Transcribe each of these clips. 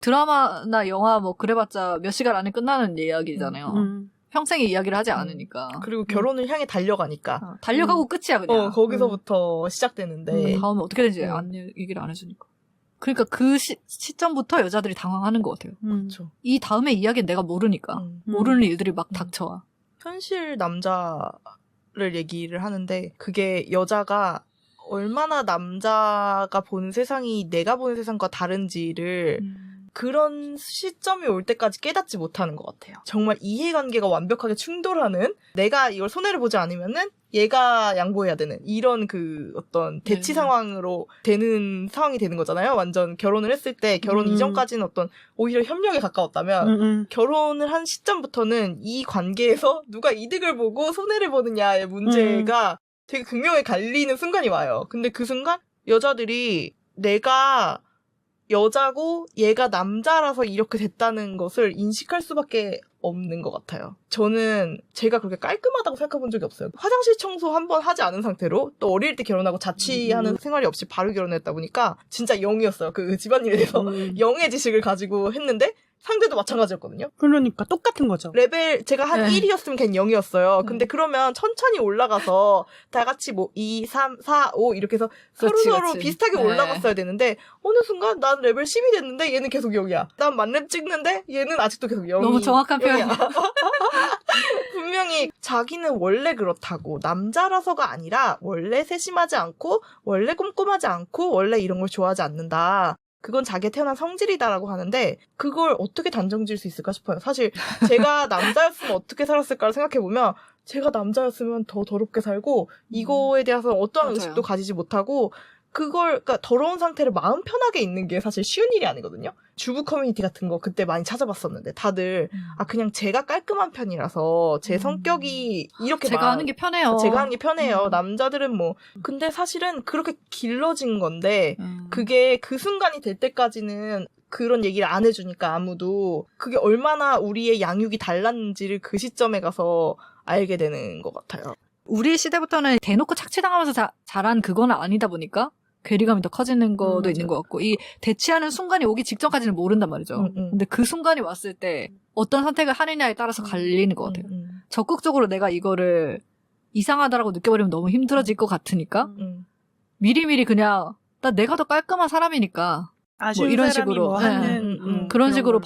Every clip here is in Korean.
드라마나 영화 뭐 그래봤자 몇 시간 안에 끝나는 이야기잖아요. 평생의 이야기를 하지 않으니까. 그리고 결혼을 향해 달려가니까. 달려가고 끝이야 그냥. 거기서부터 시작되는데. 다음에 어떻게 되는지 얘기를 안 해주니까. 그러니까 그 시점부터 여자들이 당황하는 것 같아요. 그렇죠. 이 다음에 이야기는 내가 모르니까. 모르는 일들이 막 닥쳐와. 현실 남자를 얘기를 하는데 그게 여자가 얼마나 남자가 보는 세상이 내가 보는 세상과 다른지를 그런 시점이 올 때까지 깨닫지 못하는 것 같아요. 정말 이해관계가 완벽하게 충돌하는, 내가 이걸 손해를 보지 않으면은 얘가 양보해야 되는 이런 그 어떤 대치 상황으로 되는 상황이 되는 거잖아요. 완전 결혼을 했을 때 결혼 이전까지는 어떤 오히려 협력에 가까웠다면 결혼을 한 시점부터는 이 관계에서 누가 이득을 보고 손해를 보느냐의 문제가 되게 극명하게 갈리는 순간이 와요. 근데 그 순간 여자들이 내가 여자고 얘가 남자라서 이렇게 됐다는 것을 인식할 수밖에 없는 것 같아요. 저는 제가 그렇게 깔끔하다고 생각해본 적이 없어요. 화장실 청소 한 번 하지 않은 상태로 또 어릴 때 결혼하고 자취하는 생활이 없이 바로 결혼했다 보니까 진짜 0이었어요. 그 집안일에 대해서 0의 지식을 가지고 했는데 상대도 마찬가지였거든요. 그러니까 똑같은 거죠. 레벨 제가 한 1이었으면 걔는 0이었어요. 근데 그러면 천천히 올라가서 다 같이 뭐 2, 3, 4, 5 이렇게 해서 서로 비슷하게 올라갔어야 되는데 어느 순간 난 레벨 10이 됐는데 얘는 계속 0이야. 난 만렙 찍는데 얘는 아직도 계속 0이. 너무 정확한 표현이야. 분명히 자기는 원래 그렇다고 남자라서가 아니라 원래 세심하지 않고 원래 꼼꼼하지 않고 원래 이런 걸 좋아하지 않는다. 그건 자기가 태어난 성질이다라고 하는데 그걸 어떻게 단정 지을 수 있을까 싶어요. 사실 제가 남자였으면 어떻게 살았을까를 생각해보면 제가 남자였으면 더 더럽게 살고 이거에 대해서 어떠한 의식도 가지지 못하고 그걸 그러니까 더러운 상태를 마음 편하게 있는 게 사실 쉬운 일이 아니거든요. 주부 커뮤니티 같은 거 그때 많이 찾아봤었는데 다들 그냥 제가 깔끔한 편이라서 제 성격이 이렇게 제가 하는 게 편해요. 제가 하는 게 편해요. 남자들은 뭐 근데 사실은 그렇게 길러진 건데 그게 그 순간이 될 때까지는 그런 얘기를 안 해주니까 아무도 그게 얼마나 우리의 양육이 달랐는지를 그 시점에 가서 알게 되는 것 같아요. 우리 시대부터는 대놓고 착취당하면서 자란 그건 아니다 보니까 괴리감이 더 커지는 것도 있는 것 같고 이 대치하는 순간이 오기 직전까지는 모른단 말이죠. 근데 그 순간이 왔을 때 어떤 선택을 하느냐에 따라서 갈리는 것 같아요. 적극적으로 내가 이거를 이상하다라고 느껴버리면 너무 힘들어질 것 같으니까 미리미리 그냥 내가 더 깔끔한 사람이니까 뭐 이런 식으로 그런 식으로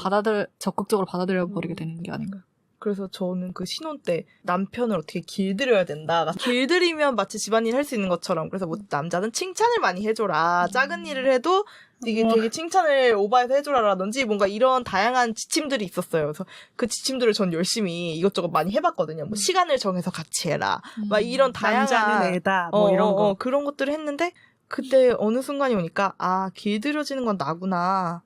적극적으로 받아들여 버리게 되는 게 아닌가. 그래서 저는 그 신혼 때 남편을 어떻게 길들여야 된다. 길들이면 마치 집안일 할 수 있는 것처럼. 그래서 뭐 남자는 칭찬을 많이 해줘라. 작은 일을 해도 이게 되게 칭찬을 오버해서 해줘라라든지 뭔가 이런 다양한 지침들이 있었어요. 그래서 그 지침들을 전 열심히 이것저것 많이 해봤거든요. 뭐 시간을 정해서 같이 해라. 막 이런 다양한 남자는 애다. 뭐 이런 거. 그런 것들을 했는데 그때 어느 순간이 오니까 길들여지는 건 나구나.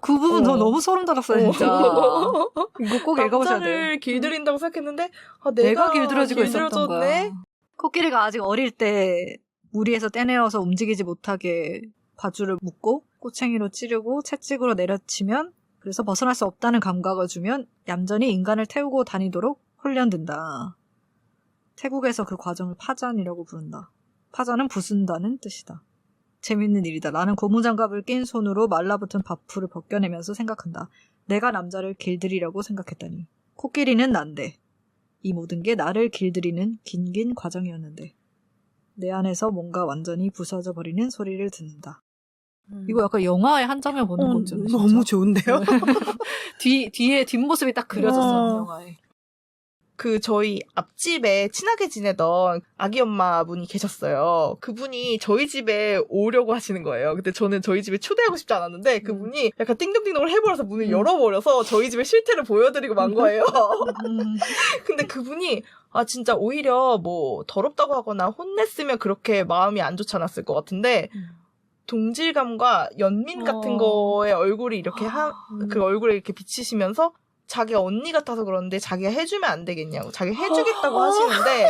그 부분 너무 소름 돋았어요 진짜. 이거 꼭 읽어보셔야 돼요. 남자를 길들인다고 생각했는데 내가 길들여지고 있었던 거야. 코끼리가 아직 어릴 때 무리해서 떼내어서 움직이지 못하게 바줄을 묶고 꼬챙이로 찌르고 채찍으로 내려치면 그래서 벗어날 수 없다는 감각을 주면 얌전히 인간을 태우고 다니도록 훈련된다. 태국에서 그 과정을 파전이라고 부른다. 파전은 부순다는 뜻이다. 재밌는 일이다. 나는 고무장갑을 낀 손으로 말라붙은 밥풀을 벗겨내면서 생각한다. 내가 남자를 길들이려고 생각했다니. 코끼리는 난데. 이 모든 게 나를 길들이는 긴 과정이었는데. 내 안에서 뭔가 완전히 부서져 버리는 소리를 듣는다. 이거 약간 영화의 한 장면 보는 거죠. 너무 좋은데요? 뒤에 뒷모습이 딱 그려졌어요. 영화에. 저희 앞집에 친하게 지내던 아기 엄마분이 계셨어요. 그분이 저희 집에 오려고 하시는 거예요. 근데 저는 저희 집에 초대하고 싶지 않았는데 그분이 약간 띵동띵동을 해버려서 문을 열어버려서 저희 집의 실태를 보여드리고 만 거예요. 근데 그분이 진짜 오히려 뭐 더럽다고 하거나 혼냈으면 그렇게 마음이 안 좋지 않았을 것 같은데 동질감과 연민 같은 거에 얼굴이 이렇게 그 얼굴에 이렇게 비치시면서 자기 언니 같아서 그러는데 자기가 해주면 안 되겠냐고 자기 해주겠다고 하시는데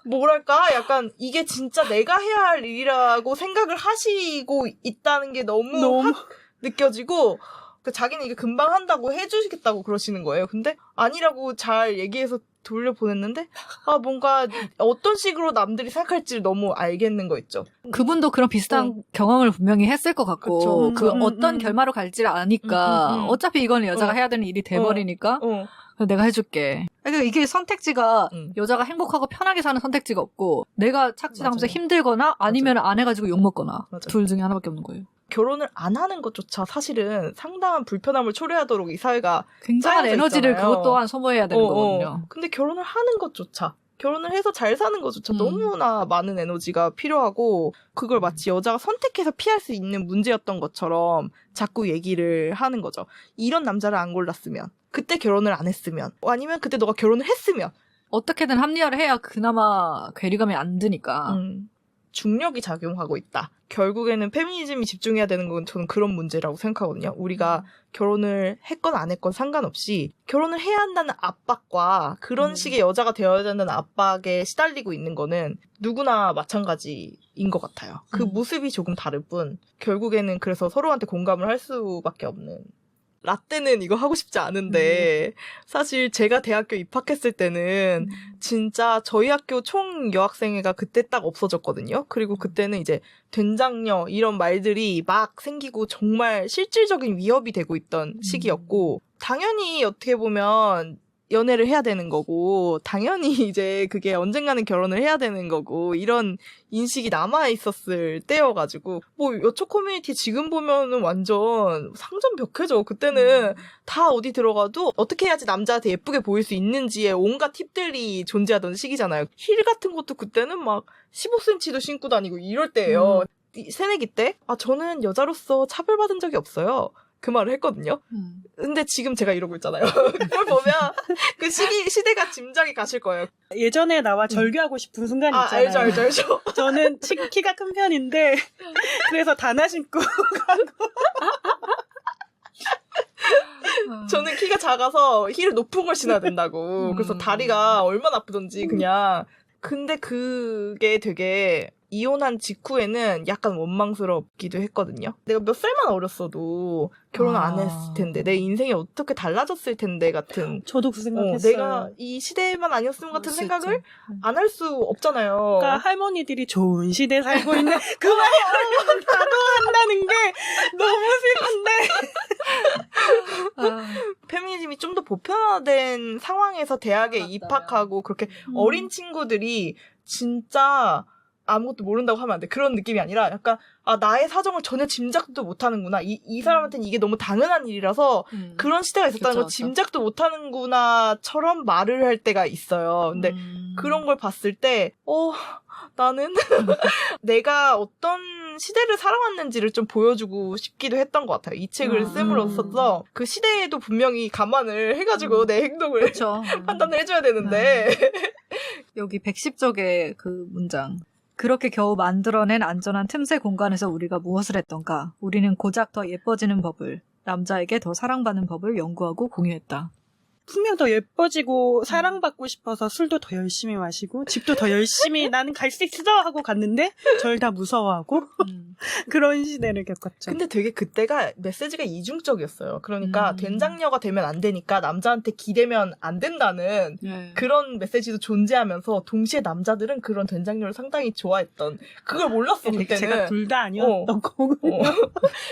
뭐랄까 약간 이게 진짜 내가 해야 할 일이라고 생각을 하시고 있다는 게 너무 확 느껴지고 자기는 이게 금방 한다고 해주시겠다고 그러시는 거예요. 근데 아니라고 잘 얘기해서 돌려보냈는데 뭔가 어떤 식으로 남들이 생각할지를 너무 알겠는 거 있죠. 그분도 그런 비슷한 경험을 분명히 했을 것 같고 어떤 결말로 갈지를 아니까 어차피 이거는 여자가 해야 되는 일이 돼버리니까 내가 해줄게. 그러니까 이게 선택지가 여자가 행복하고 편하게 사는 선택지가 없고 내가 착취당하면서 힘들거나 아니면 안 해가지고 욕먹거나 둘 중에 하나밖에 없는 거예요. 결혼을 안 하는 것조차 사실은 상당한 불편함을 초래하도록 이 사회가 굉장한 에너지를 있잖아요. 그것 또한 소모해야 되는 거거든요. 근데 결혼을 하는 것조차 결혼을 해서 잘 사는 것조차 너무나 많은 에너지가 필요하고 그걸 마치 여자가 선택해서 피할 수 있는 문제였던 것처럼 자꾸 얘기를 하는 거죠. 이런 남자를 안 골랐으면 그때 결혼을 안 했으면 아니면 그때 너가 결혼을 했으면 어떻게든 합리화를 해야 그나마 괴리감이 안 드니까. 중력이 작용하고 있다. 결국에는 페미니즘이 집중해야 되는 건 저는 그런 문제라고 생각하거든요. 우리가 결혼을 했건 안 했건 상관없이 결혼을 해야 한다는 압박과 그런 식의 여자가 되어야 된다는 압박에 시달리고 있는 거는 누구나 마찬가지인 것 같아요. 그 모습이 조금 다를 뿐 결국에는 그래서 서로한테 공감을 할 수밖에 없는. 라떼는 이거 하고 싶지 않은데 사실 제가 대학교 입학했을 때는 진짜 저희 학교 총 여학생회가 그때 딱 없어졌거든요. 그리고 그때는 이제 된장녀 이런 말들이 막 생기고 정말 실질적인 위협이 되고 있던 시기였고 당연히 어떻게 보면 연애를 해야 되는 거고 당연히 이제 그게 언젠가는 결혼을 해야 되는 거고 이런 인식이 남아있었을 때여가지고 뭐 여초 커뮤니티 지금 보면은 완전 상전벽해죠. 그때는 다 어디 들어가도 어떻게 해야지 남자한테 예쁘게 보일 수 있는지에 온갖 팁들이 존재하던 시기잖아요. 힐 같은 것도 그때는 막 15cm도 신고 다니고 이럴 때예요. 새내기 때 저는 여자로서 차별받은 적이 없어요. 그 말을 했거든요. 근데 지금 제가 이러고 있잖아요. 그걸 보면 그 시대가 짐작이 가실 거예요. 예전에 나와 절규하고 싶은 순간 있잖아요. 알죠. 저는 키가 큰 편인데 그래서 단화 신고 가고 저는 키가 작아서 힐을 높은 걸 신어야 된다고. 그래서 다리가 얼마나 아프던지 그냥. 근데 그게 되게 이혼한 직후에는 약간 원망스럽기도 했거든요. 내가 몇 살만 어렸어도 결혼을 안 했을 텐데 내 인생이 어떻게 달라졌을 텐데 같은. 저도 그 생각했어요. 내가 이 시대만 아니었으면 같은 생각을 안 할 수 없잖아요. 그러니까 할머니들이 좋은 시대 살고 있는 그 말을 나도 한다는 게 너무 슬픈데. 페미니즘이 좀 더 보편화된 상황에서 대학에 입학하고 그렇게 어린 친구들이 진짜 아무것도 모른다고 하면 안 돼. 그런 느낌이 아니라 약간 나의 사정을 전혀 짐작도 못하는구나. 이 사람한테는 이게 너무 당연한 일이라서 그런 시대가 있었다는 걸 짐작도 못하는구나처럼 말을 할 때가 있어요. 근데 그런 걸 봤을 때 나는 내가 어떤 시대를 살아왔는지를 좀 보여주고 싶기도 했던 것 같아요. 이 책을 씀으로써 그 시대에도 분명히 감안을 해가지고 내 행동을 그렇죠. 판단을 해줘야 되는데 여기 110쪽의 그 문장. 그렇게 겨우 만들어낸 안전한 틈새 공간에서 우리가 무엇을 했던가. 우리는 고작 더 예뻐지는 법을, 남자에게 더 사랑받는 법을 연구하고 공유했다. 분명 더 예뻐지고 사랑받고 싶어서 술도 더 열심히 마시고 집도 더 열심히 나는 갈 수 있어 하고 갔는데 절 다 무서워하고 그런 시대를 겪었죠. 근데 되게 그때가 메시지가 이중적이었어요. 그러니까 된장녀가 되면 안 되니까 남자한테 기대면 안 된다는 그런 메시지도 존재하면서 동시에 남자들은 그런 된장녀를 상당히 좋아했던 그걸 몰랐어 그때는. 제가 둘 다 아니었던 거군요.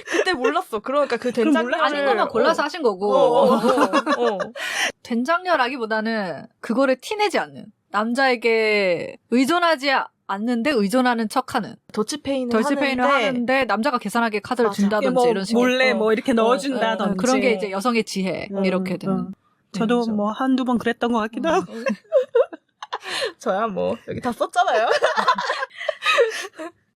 그때 몰랐어. 그러니까 그 된장녀를 아닌 거면 골라서 하신 거고. 된장녀라기보다는 그거를 티내지 않는, 남자에게 의존하지 않는데 의존하는 척하는, 더치페이는 하는데 남자가 계산하게 카드를 준다든지 이런 식으로 몰래 이렇게 넣어준다든지 그런 게 이제 여성의 지혜 이렇게 되는. 저도 한두 번 그랬던 것 같기도 하고. 저야 여기 다 썼잖아요.